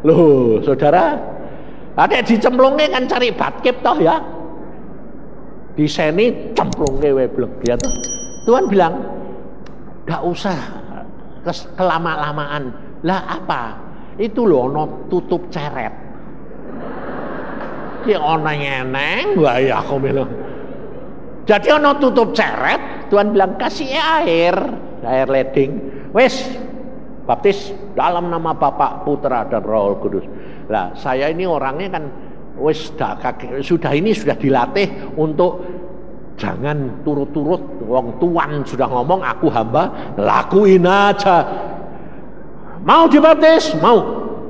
Loh, saudara, ada dicemplungnya kan cari batkip toh ya. Di sini cemplungnya weblek ya toh. Tuhan bilang, "Enggak usah kelama-lamaan." Lah apa? Itu loh ono tutup ceret. Ki ono nyeneng, wah ya aku bilang. Jadi ono tutup ceret, Tuhan bilang kasih air leding. Wes, baptis dalam nama Bapa, Putra dan Roh Kudus. Lah, saya ini orangnya kan wes sudah dilatih untuk jangan turut-turut. Wong Tuhan sudah ngomong, aku hamba, lakuin aja. Mau dibaptis? Mau.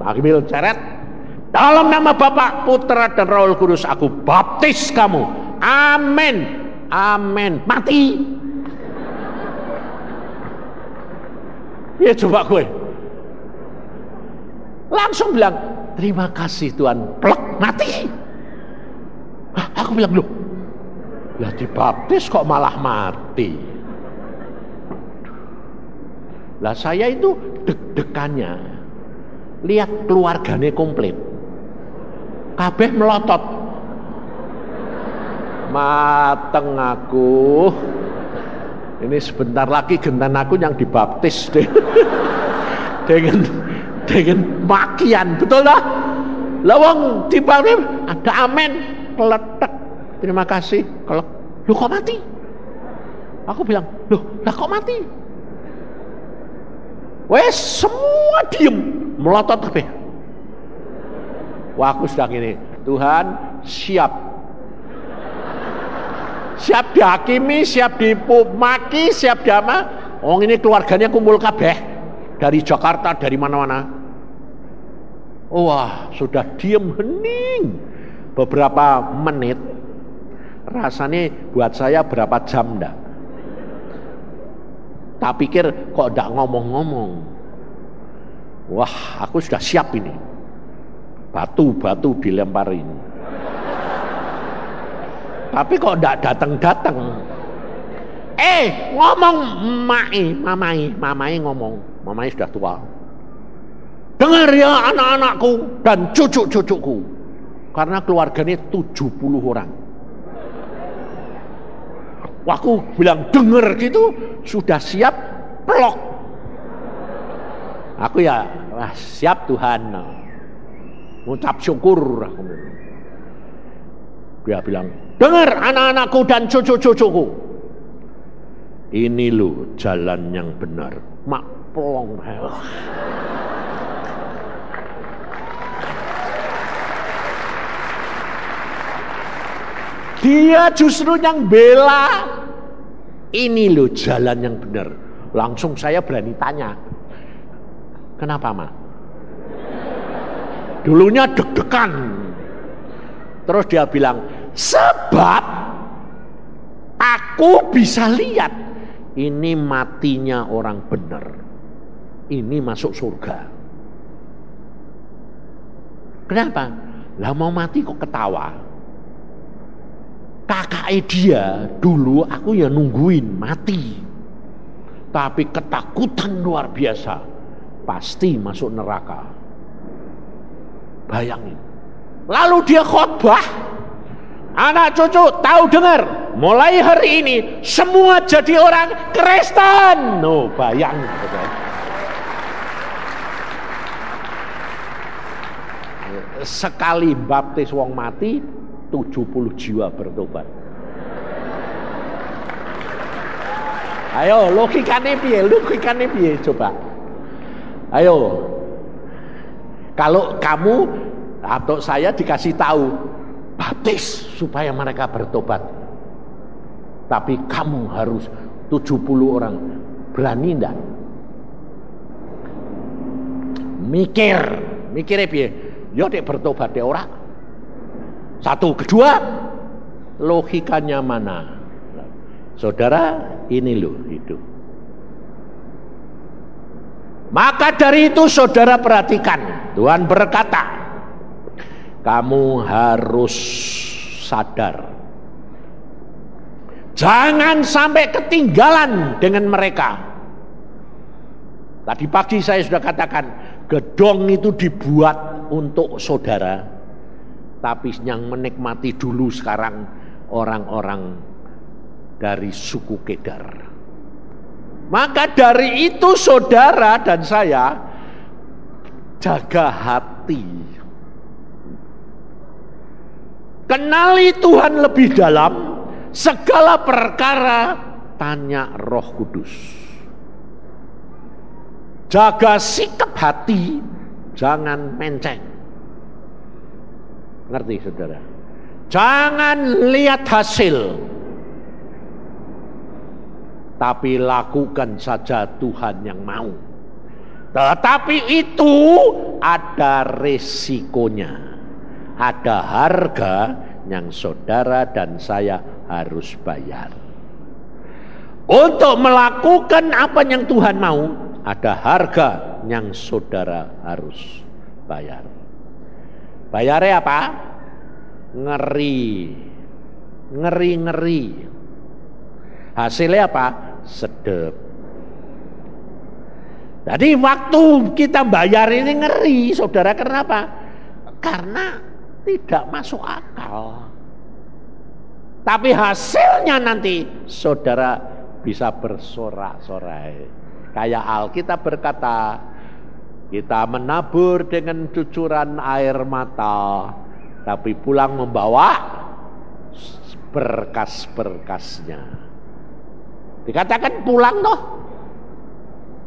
Ambil ceret. Dalam nama Bapa, Putra dan Roh Kudus aku baptis kamu. Amin. Amin. Mati. Ya coba gue. Langsung bilang, terima kasih Tuhan. Plek, mati. Aku bilang, loh, lah dibaptis kok malah mati. Lah saya itu deg-degannya lihat keluarganya komplit, kabeh melotot, mateng aku. Ini sebentar lagi gentan aku yang dibaptis deh. dengan makian, betul lah. Lawang dibaptis ada amin, keletek. Terima kasih. Kalau lu kok mati? Aku bilang, loh, lah kok mati? Wes semua diem, melotot kabeh. Wah, aku sudah gini, Tuhan siap dihakimi, siap dipumaki, siap diama. Oh ini keluarganya kumpul kabeh dari Jakarta, dari mana-mana. Wah, sudah diem hening beberapa menit. Rasanya buat saya berapa jam ndak? Tak pikir kok ndak ngomong-ngomong. Wah, aku sudah siap ini. Batu-batu dilemparin. Tapi kok ndak datang-datang. Ngomong mamai ngomong. Mamai sudah tua. Dengar ya anak-anakku dan cucu-cucuku. Karena keluarganya 70 orang. Aku bilang denger gitu, sudah siap, pelok. Aku ya, wah, siap Tuhan. Ngucap syukur. Dia bilang, dengar anak-anakku dan cucu-cucuku. Ini loh jalan yang benar. Mak pelong. Dia justru yang bela. Ini loh jalan yang benar. Langsung saya berani tanya, kenapa Ma? Dulunya deg-degan. Terus dia bilang, sebab aku bisa lihat ini matinya orang benar. Ini masuk surga. Kenapa? Lah mau mati kok ketawa. Kakaknya dia dulu aku ya nungguin mati, tapi ketakutan luar biasa, pasti masuk neraka. Bayangin. Lalu dia khotbah, anak cucu tahu dengar, mulai hari ini semua jadi orang Kristen. No, bayangin. Sekali baptis wong mati, 70 jiwa bertobat. Ayo, logikanya piye coba. Ayo. Kalau kamu atau saya dikasih tahu baptis supaya mereka bertobat. Tapi kamu harus 70 orang. Berani enggak? Mikirnya piye? Yo dek bertobat dek ora. Satu, kedua, logikanya mana? Saudara, ini loh hidup. Maka dari itu saudara perhatikan, Tuhan berkata, kamu harus sadar. Jangan sampai ketinggalan dengan mereka. Tadi pagi saya sudah katakan, gedong itu dibuat untuk saudara, tapi yang menikmati dulu sekarang orang-orang dari suku Kedar. Maka dari itu saudara dan saya jaga hati. Kenali Tuhan lebih dalam, segala perkara tanya Roh Kudus. Jaga sikap hati, jangan menceng. Ngerti saudara? Jangan lihat hasil, tapi lakukan saja Tuhan yang mau. Tetapi itu ada resikonya, ada harga yang saudara dan saya harus bayar. Untuk melakukan apa yang Tuhan mau, ada harga yang saudara harus bayar. Bayarnya apa? Ngeri. Hasilnya apa? Sedep. Jadi waktu kita bayar ini ngeri, saudara. Kenapa? Karena tidak masuk akal. Tapi hasilnya nanti saudara bisa bersorak-sorai. Kayak Alkitab berkata, kita menabur dengan cucuran air mata, tapi pulang membawa berkas-berkasnya. Dikatakan pulang toh.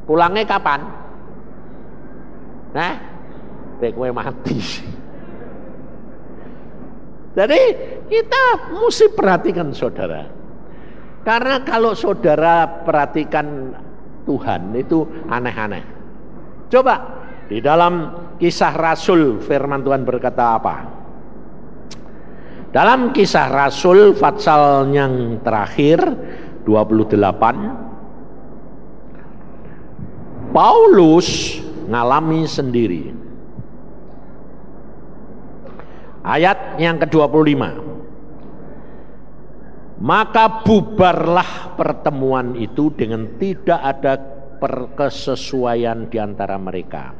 Pulangnya kapan? Nah, kowe mati. Jadi kita mesti perhatikan saudara. Karena kalau saudara perhatikan Tuhan itu aneh-aneh. Coba di dalam Kisah Rasul firman Tuhan berkata apa? Dalam Kisah Rasul pasal yang terakhir 28, Paulus ngalami sendiri. Ayat yang ke-25. Maka bubarlah pertemuan itu dengan tidak ada kesesuaian di antara mereka.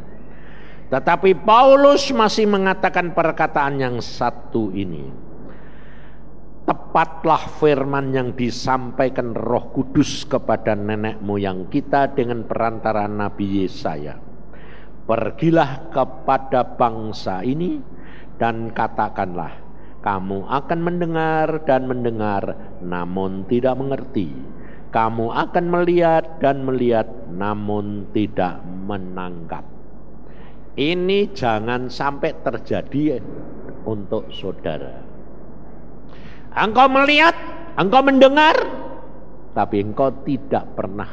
Tetapi Paulus masih mengatakan perkataan yang satu ini. Tepatlah firman yang disampaikan Roh Kudus kepada nenek moyang kita dengan perantara Nabi Yesaya. Pergilah kepada bangsa ini dan katakanlah, kamu akan mendengar dan mendengar, namun tidak mengerti. Kamu akan melihat dan melihat, namun tidak menangkap. Ini jangan sampai terjadi untuk saudara. Engkau melihat, engkau mendengar, tapi engkau tidak pernah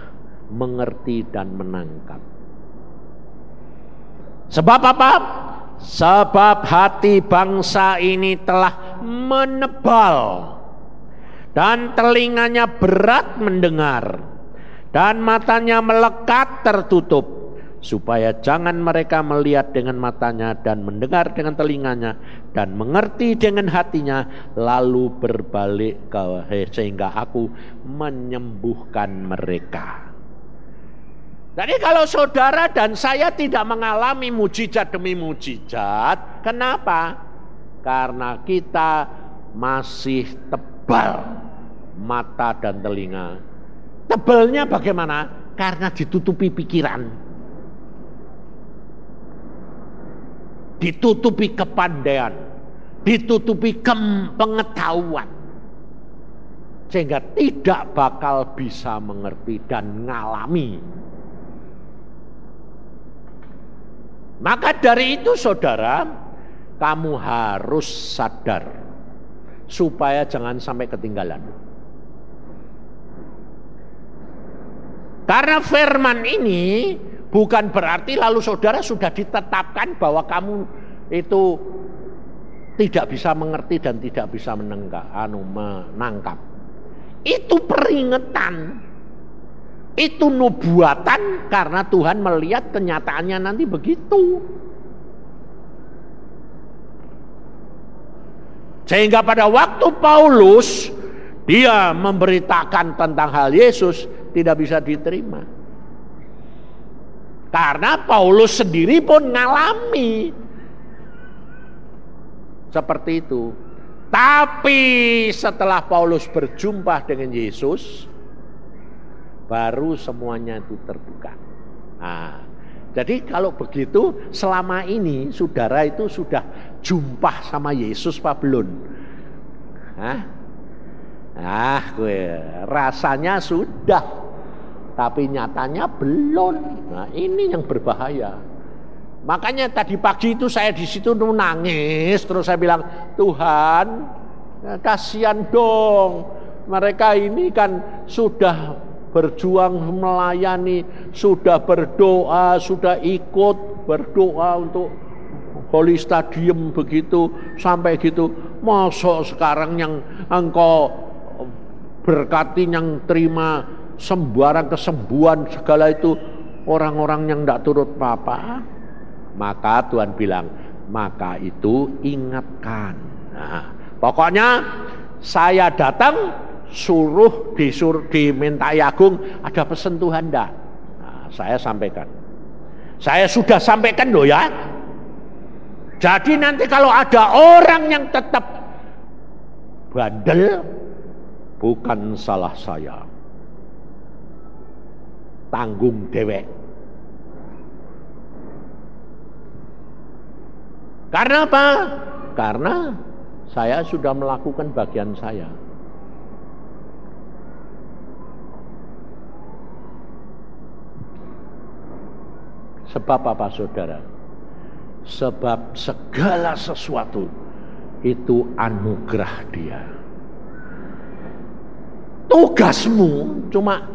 mengerti dan menangkap. Sebab apa? Sebab hati bangsa ini telah menebal dan telinganya berat mendengar dan matanya melekat tertutup, supaya jangan mereka melihat dengan matanya dan mendengar dengan telinganya dan mengerti dengan hatinya, lalu berbalik sehingga aku menyembuhkan mereka. Jadi kalau saudara dan saya tidak mengalami mujizat demi mujizat, kenapa? Karena kita masih tebal mata dan telinga. Tebalnya bagaimana? Karena ditutupi pikiran, ditutupi kepandaian, ditutupi pengetahuan, sehingga tidak bakal bisa mengerti dan ngalami. Maka dari itu saudara, kamu harus sadar supaya jangan sampai ketinggalan. Karena firman ini bukan berarti lalu saudara sudah ditetapkan bahwa kamu itu tidak bisa mengerti dan tidak bisa menangkap. Itu peringatan. Itu nubuatan karena Tuhan melihat kenyataannya nanti begitu. Sehingga pada waktu Paulus dia memberitakan tentang hal Yesus tidak bisa diterima. Karena Paulus sendiri pun ngalami seperti itu. Tapi setelah Paulus berjumpa dengan Yesus, baru semuanya itu terbuka. Nah, jadi kalau begitu selama ini saudara itu sudah jumpa sama Yesus apa belum? Rasanya sudah, tapi nyatanya belum. Nah, ini yang berbahaya. Makanya tadi pagi itu saya di situ nangis, terus saya bilang, Tuhan, kasihan dong. Mereka ini kan sudah berjuang melayani, sudah berdoa, sudah ikut berdoa untuk Holy Stadium begitu, sampai gitu. Masa sekarang yang engkau berkati, yang terima sembarang kesembuhan segala itu orang-orang yang tidak turut apa-apa. Maka Tuhan bilang, maka itu ingatkan. Nah, pokoknya saya datang disuruh dimintai Agung, ada pesan Tuhan enggak? Nah, saya sampaikan. Saya sudah sampaikan loh ya. Jadi nanti kalau ada orang yang tetap bandel, bukan salah saya. Tanggung dewek. Karena apa? Karena saya sudah melakukan bagian saya. Sebab apa saudara? Sebab segala sesuatu itu anugerah Dia. Tugasmu cuma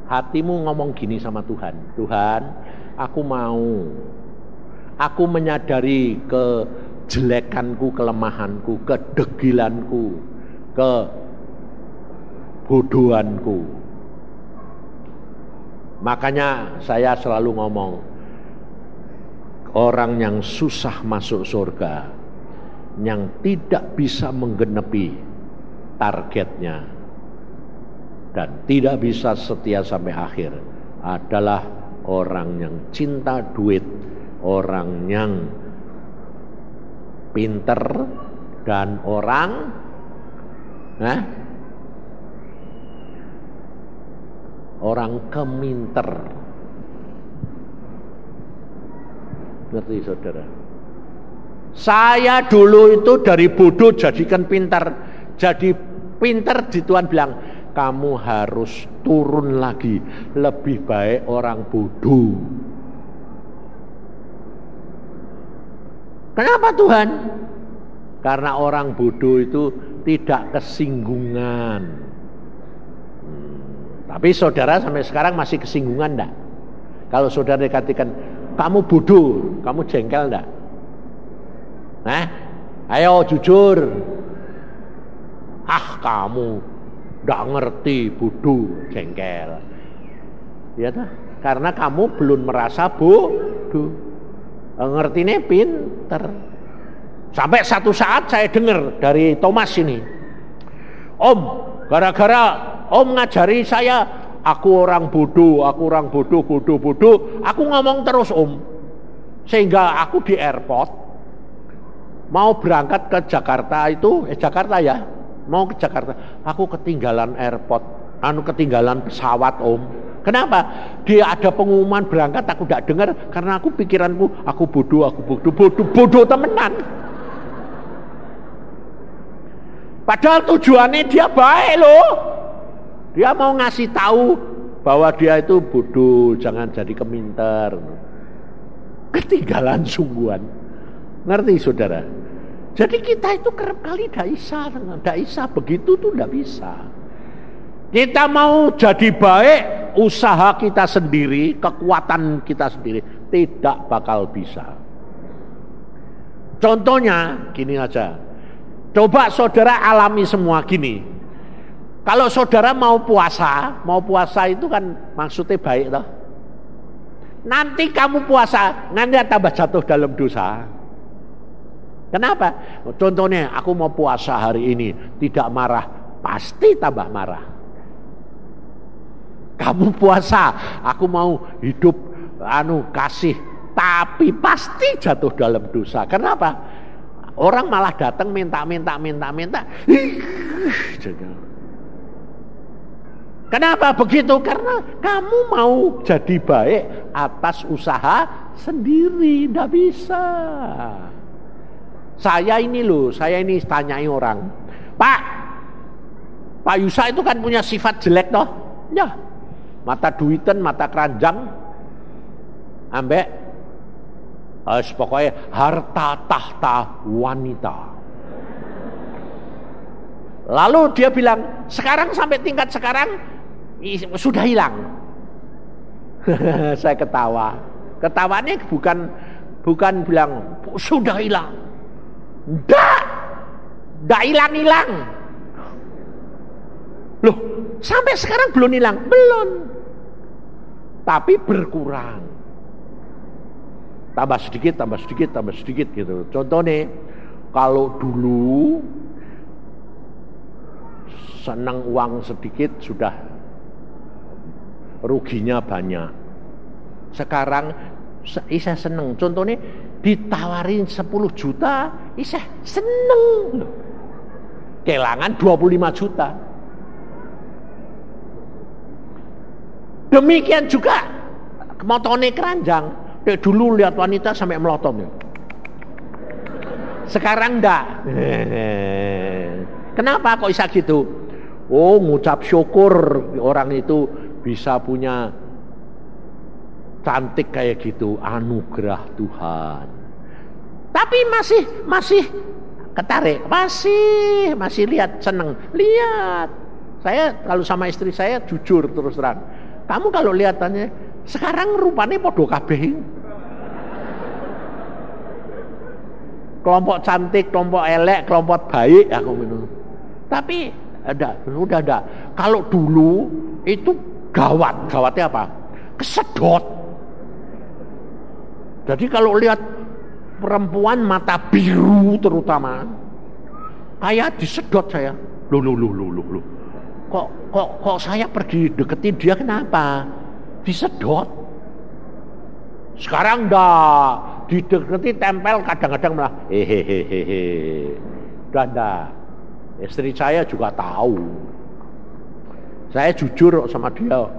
hatimu ngomong gini sama Tuhan. Tuhan, aku menyadari kejelekanku, kelemahanku, kedegilanku, kebodohanku. Makanya saya selalu ngomong, orang yang susah masuk surga, yang tidak bisa menggenapi targetnya dan tidak bisa setia sampai akhir, adalah orang yang cinta duit, orang yang pinter, dan orang keminter. Ngerti saudara? Saya dulu itu dari bodoh jadikan pinter. Jadi pinter di Tuhan bilang, kamu harus turun lagi, lebih baik orang bodoh. Kenapa Tuhan? Karena orang bodoh itu tidak kesinggungan. Tapi saudara sampai sekarang masih kesinggungan enggak? Kalau saudara dikatakan kamu bodoh, kamu jengkel enggak? Ayo jujur. Kamu enggak ngerti, bodoh, jengkel. Ya toh? Karena kamu belum merasa bodoh. Ngertinya pinter. Sampai satu saat saya dengar dari Thomas ini, Om, gara-gara Om ngajari saya, aku orang bodoh, bodoh. Aku ngomong terus Om, sehingga aku di airport mau berangkat ke Jakarta itu, Jakarta ya, mau ke Jakarta, aku ketinggalan airport, ketinggalan pesawat Om. Kenapa? Dia ada pengumuman berangkat, aku tidak dengar karena aku pikiranku, aku bodoh temenan. Padahal tujuannya dia baik loh. Dia mau ngasih tahu bahwa dia itu bodoh, jangan jadi keminter. Ketinggalan sungguhan. Ngerti saudara? Jadi kita itu kerap kali tidak bisa begitu tuh tidak bisa. Kita mau jadi baik, usaha kita sendiri, kekuatan kita sendiri tidak bakal bisa. Contohnya gini aja. Coba saudara alami semua gini. Kalau saudara mau puasa itu kan maksudnya baik toh. Nanti kamu puasa, nanti tambah jatuh dalam dosa. Kenapa? Contohnya aku mau puasa hari ini, tidak marah, pasti tambah marah. Kamu puasa, aku mau hidup kasih, tapi pasti jatuh dalam dosa. Kenapa? Orang malah datang minta. Kenapa begitu? Karena kamu mau jadi baik atas usaha sendiri, tidak bisa. Saya ini tanyai orang, Pak Yusa itu kan punya sifat jelek toh? Ya, mata duiten, mata keranjang, ambek, pokoknya harta tahta wanita. Lalu dia bilang, sekarang sampai tingkat sekarang sudah hilang. Saya ketawa. Ketawanya bukan bilang sudah hilang. Ndak hilang. Loh, sampai sekarang belum hilang? Belum. Tapi berkurang. Tambah sedikit gitu. Contohnya, kalau dulu senang uang sedikit sudah ruginya banyak. Sekarang Isa seneng. Contohnya ditawarin 10 juta, Isa seneng. Kelangan 25 juta. Demikian juga motone keranjang. Dulu lihat wanita sampai melotot. Sekarang enggak. Kenapa kok bisa gitu? Oh, ngucap syukur orang itu bisa punya cantik kayak gitu, anugerah Tuhan. Tapi masih ketarik, masih lihat, seneng lihat. Saya kalau sama istri saya jujur terus terang, kamu kalau lihatannya sekarang rupanya podo kabeh. Kelompok cantik, kelompok elek, kelompok baik aku minum. Tapi udah ada. Kalau dulu itu gawatnya apa? Kesedot. Jadi kalau lihat perempuan mata biru terutama, kayak disedot saya. Loh. Kok saya pergi deketin dia, kenapa? Disedot. Sekarang enggak, dideketi tempel, kadang-kadang malah hehehe. Udah enggak. Istri saya juga tahu. Saya jujur sama dia.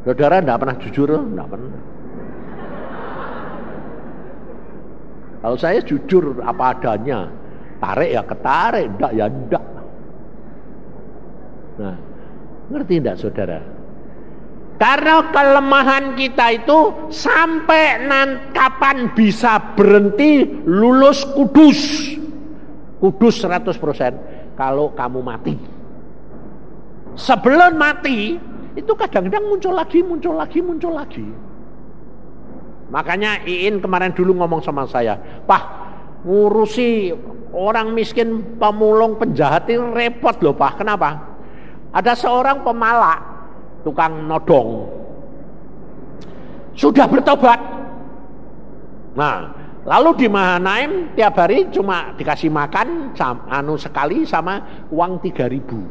Saudara enggak pernah jujur? Enggak pernah. Kalau saya jujur apa adanya, tarik ya ketarik, enggak ya enggak. Nah, ngerti enggak saudara? Karena kelemahan kita itu sampai kapan bisa berhenti lulus kudus. Kudus 100% kalau kamu mati. Sebelum mati itu kadang-kadang muncul lagi. Makanya Iin kemarin dulu ngomong sama saya, "Pak, ngurusi orang miskin, pemulung, penjahat ini repot loh, Pak." Kenapa? Ada seorang pemalak, tukang nodong, sudah bertobat. Nah, lalu di Mahanaim tiap hari cuma dikasih makan sekali sama uang 3.000.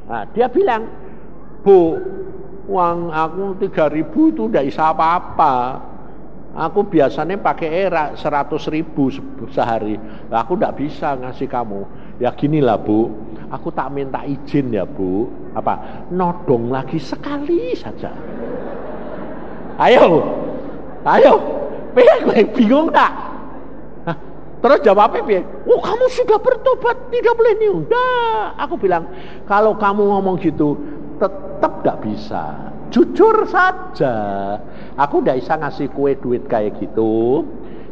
Nah, dia bilang, "Bu, uang aku 3.000 itu udah bisa apa-apa. Aku biasanya pakai 100.000 sehari. Nah, aku enggak bisa ngasih kamu." Ya ginilah, Bu, aku tak minta izin ya, Bu. Apa? Nodong lagi sekali saja. Ayo. Bingung tak? Terus jawabnya piye? "Oh, kamu sudah bertobat, tidak boleh nih." Udah, aku bilang, kalau kamu ngomong gitu tetap gak bisa. Jujur saja. Aku gak bisa ngasih kue duit kayak gitu.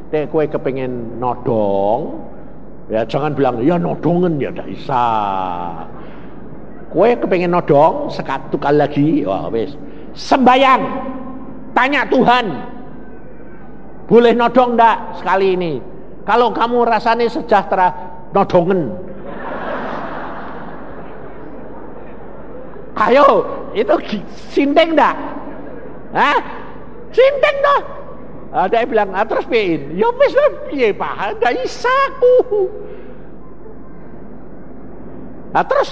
Kue kepengen nodong, ya jangan bilang ya nodongan, ya gak bisa. Kue kepengen nodong satu kali lagi, wah wis. Sembayang, tanya Tuhan, boleh nodong gak sekali ini? Kalau kamu rasanya sejahtera, nodongan. Ayo, itu sindeng dah. Hah? Sindeng dah. Ada yang bilang, terus piin. Ya wis piye, Pak? Enggak bisa aku. Terus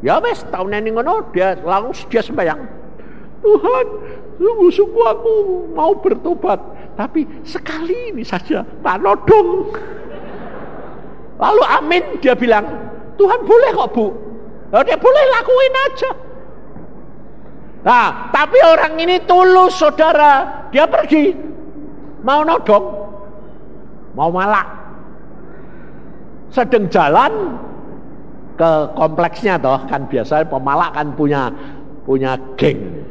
ya wis tahun ini ngono, dia sembahyang. Tuhan, sungguh-sungguh aku mau bertobat. tapi sekali ini saja tak nodong. Lalu amin, dia bilang, Tuhan boleh kok Bu. Dia boleh lakuin aja. Nah, tapi orang ini tulus saudara. Dia pergi, mau nodong, mau malak. Sedang jalan ke kompleksnya toh, kan biasa pemalak kan punya geng.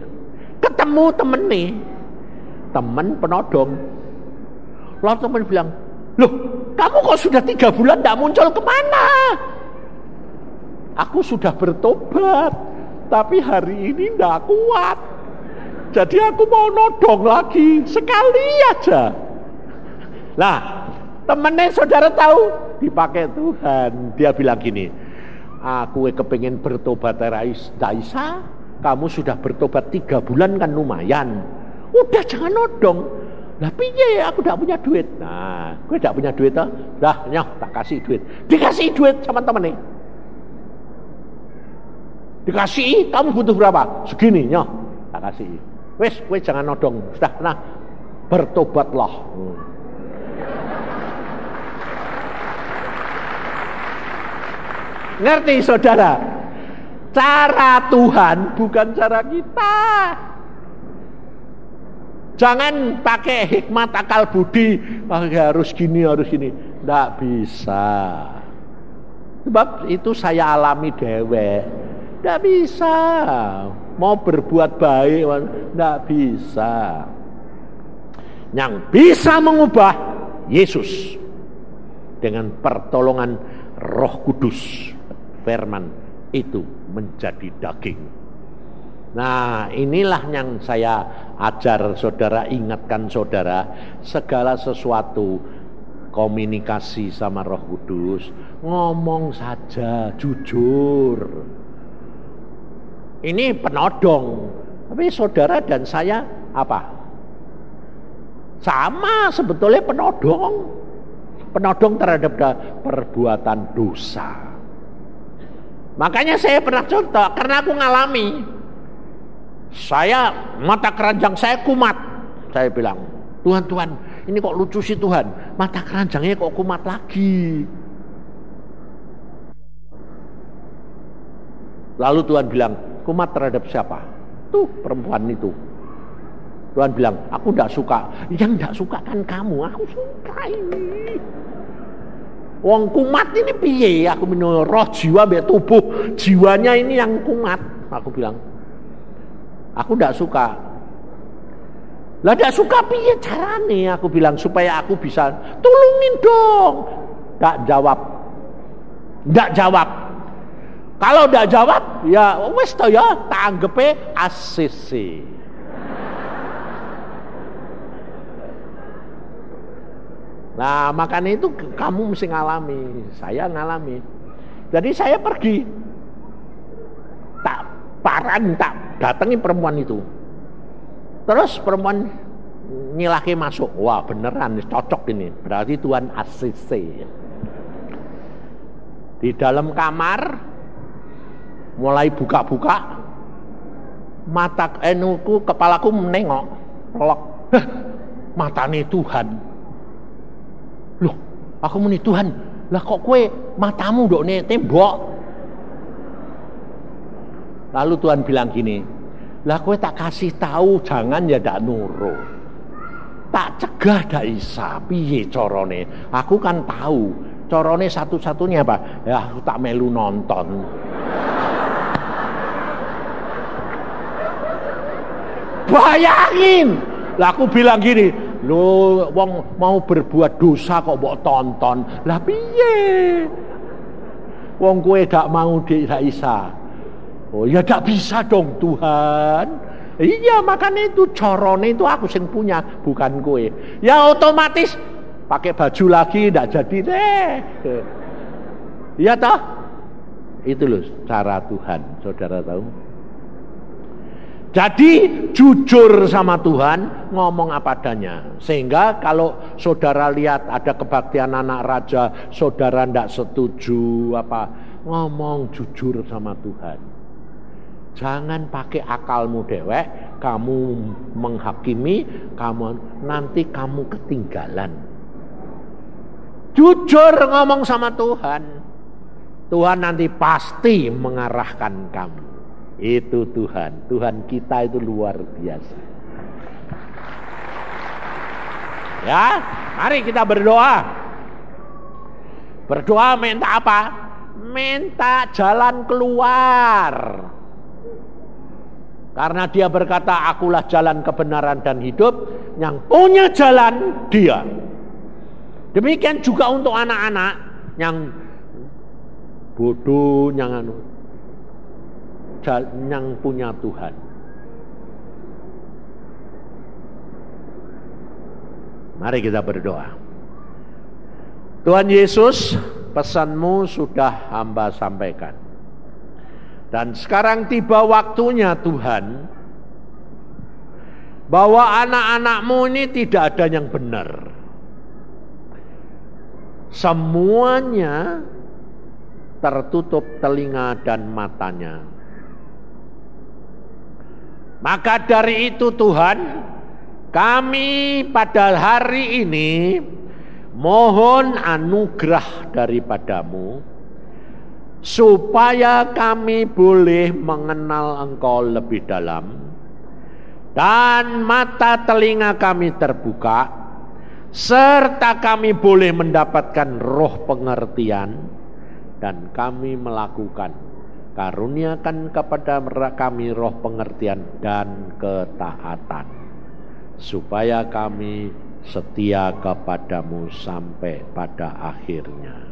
Ketemu temen nih, temen penodong. Lalu temen bilang, loh kamu kok sudah 3 bulan tidak muncul kemana? Aku sudah bertobat, tapi hari ini tidak kuat. Jadi aku mau nodong lagi, sekali aja. Nah, temennya saudara tahu, dipakai Tuhan. Dia bilang gini, aku kepingin bertobat Daisa, kamu sudah bertobat 3 bulan kan lumayan. Udah jangan nodong. Lah piye aku tidak punya duit. Nah, gue tidak punya duit toh. Dah, nyoh tak kasih duit. Dikasih duit sama temennya. Dikasih, kamu butuh berapa? Segini, nyoh tak kasih. Wes, gue jangan nodong. Sudah, nah bertobatlah. Ngerti saudara? Cara Tuhan bukan cara kita. Jangan pakai hikmat akal budi, harus gini, harus gini. Tidak bisa. Sebab itu saya alami dewek. Tidak bisa. Mau berbuat baik, tidak bisa. Yang bisa mengubah Yesus dengan pertolongan Roh Kudus. Firman itu menjadi daging. Nah, inilah yang saya ajar saudara, ingatkan saudara, segala sesuatu komunikasi sama Roh Kudus, ngomong saja jujur. Ini penodong, tapi saudara dan saya apa? Sama sebetulnya penodong. Penodong terhadap perbuatan dosa. Makanya saya pernah contoh, karena aku ngalami. Saya, mata keranjang saya kumat. Saya bilang, Tuhan, ini kok lucu sih Tuhan, mata keranjangnya kok kumat lagi. Lalu Tuhan bilang, kumat terhadap siapa? Tuh perempuan itu. Tuhan bilang, aku tidak suka. Yang tidak suka kan kamu, aku suka ini. Wong kumat ini piye? Aku minum roh jiwa be tubuh, jiwanya ini yang kumat. Aku bilang, aku tidak suka. Lah tidak suka piye carane? Aku bilang supaya aku bisa tolongin dong. Tak jawab. Tidak jawab. Kalau tidak jawab, ya wes toh ya, tak anggepe ACC. Nah, makanya itu kamu mesti ngalami. Saya ngalami. Jadi saya pergi, tak datangi perempuan itu. Terus perempuan nyilaki masuk. Wah beneran, cocok ini. Berarti Tuhan ACC. Di dalam kamar, mulai buka-buka, mata kepalaku menengok, pelok. Matane Tuhan. Loh, aku muni Tuhan, lah kok kue matamu dok nih tembok. Lalu Tuhan bilang gini, lah kue tak kasih tahu jangan ya dak nurut. Tak cegah dak isa, piye corone. Aku kan tahu, corone satu-satunya apa? Ya aku tak melu nonton. Bayangin, lah aku bilang gini, lo wong mau berbuat dosa kok mbok tonton. Lah piye? Wong kowe gak mau dak isa. Oh ya gak bisa dong Tuhan. Iya makanya itu corone itu aku sing punya, bukan kowe. Ya otomatis pakai baju lagi ndak jadi deh. Iya toh? Itu loh cara Tuhan, saudara tahu. Jadi jujur sama Tuhan, ngomong apa adanya. Sehingga kalau saudara lihat ada kebaktian anak raja, saudara ndak setuju ngomong jujur sama Tuhan. Jangan pakai akalmu dewek, kamu menghakimi, nanti kamu ketinggalan. Jujur ngomong sama Tuhan. Tuhan nanti pasti mengarahkan kamu. Itu Tuhan. Tuhan kita itu luar biasa. Ya, mari kita berdoa. Berdoa minta apa? Minta jalan keluar. Karena dia berkata, akulah jalan kebenaran dan hidup. Yang punya jalan dia. Demikian juga untuk anak-anak yang bodoh, yang punya Tuhan. Mari kita berdoa. Tuhan Yesus, pesanmu sudah hamba sampaikan. Dan sekarang tiba waktunya Tuhan, bahwa anak-anakmu ini tidak ada yang benar. Semuanya tertutup telinga dan matanya. Maka dari itu Tuhan, kami pada hari ini mohon anugerah daripadamu, supaya kami boleh mengenal Engkau lebih dalam, dan mata telinga kami terbuka, serta kami boleh mendapatkan roh pengertian, dan kami melakukan. Karuniakan kepada kami roh pengertian dan ketaatan, supaya kami setia kepadamu sampai pada akhirnya.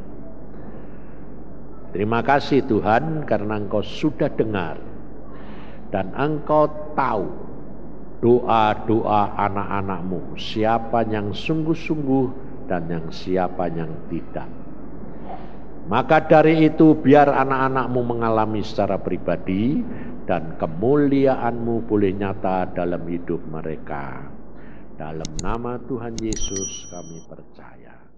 Terima kasih Tuhan, karena Engkau sudah dengar dan Engkau tahu doa-doa anak-anakmu, siapa yang sungguh-sungguh dan yang siapa yang tidak. Maka dari itu biar anak-anakmu mengalami secara pribadi dan kemuliaan-Mu boleh nyata dalam hidup mereka. Dalam nama Tuhan Yesus kami percaya.